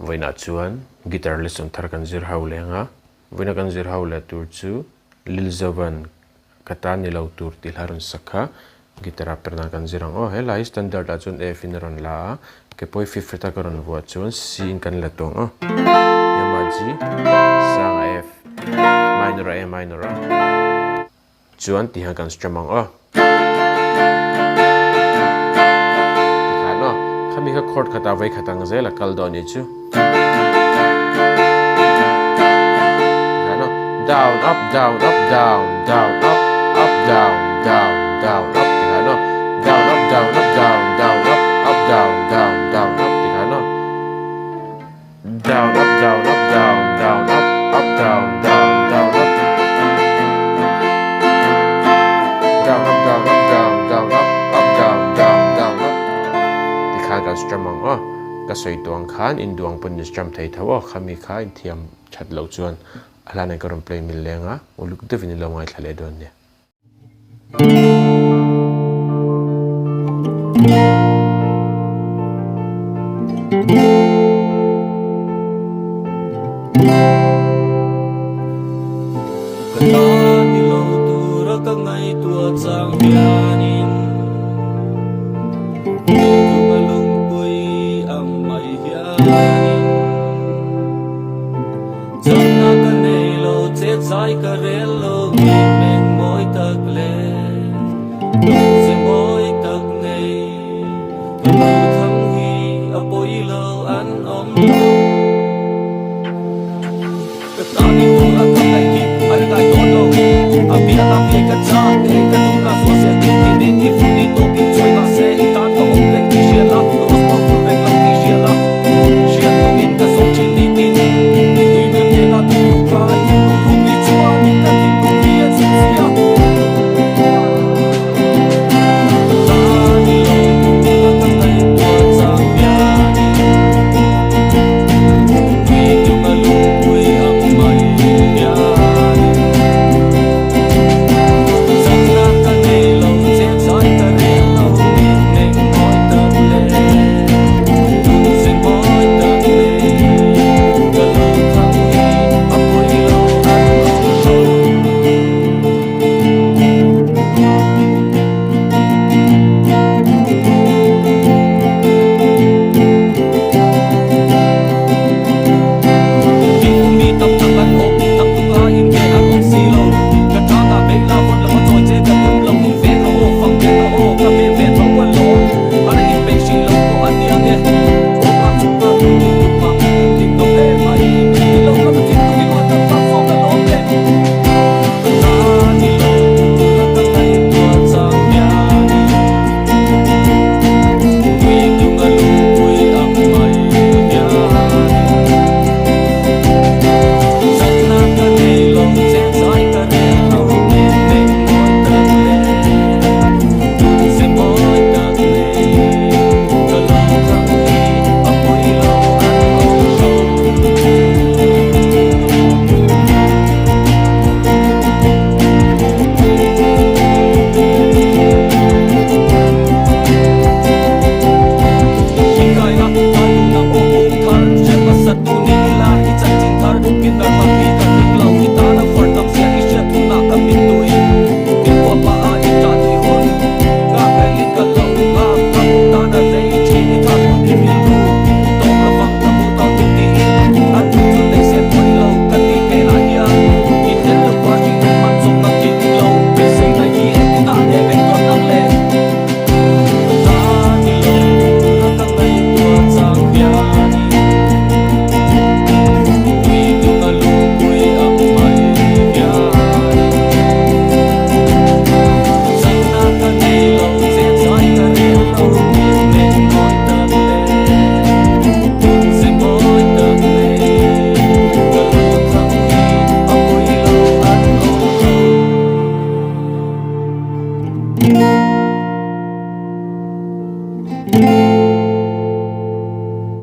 voina chuan guitar lesson thar kan zir ho lenga voina kan zir ho le tur chu lilzawan kata ni lo tur til harun sakha guitar perna kan zirang o helai standard a chun F in ron la ke poi fifth ta karon vo chun C kan la tong o yama G sang F minor A minor a chuan ti han kan strum ang o tikano khami ka chord khata vai khatang zela kal do ni chu tikano down up down up down down up up down down down up tikano down up down up down down up up down down down up tikano down up down up down down up up down down down up down up down up down down up up down down down up tikhan kan strum ang o ka soi tuang khan in duang pun ni strum thei thaw khami kha in thiam that lo chuan ala nei karon play mil lenga uluk de vin lo ngai thale don ne Hãy subscribe cho kênh Ghiền Mì Gõ để không bỏ lỡ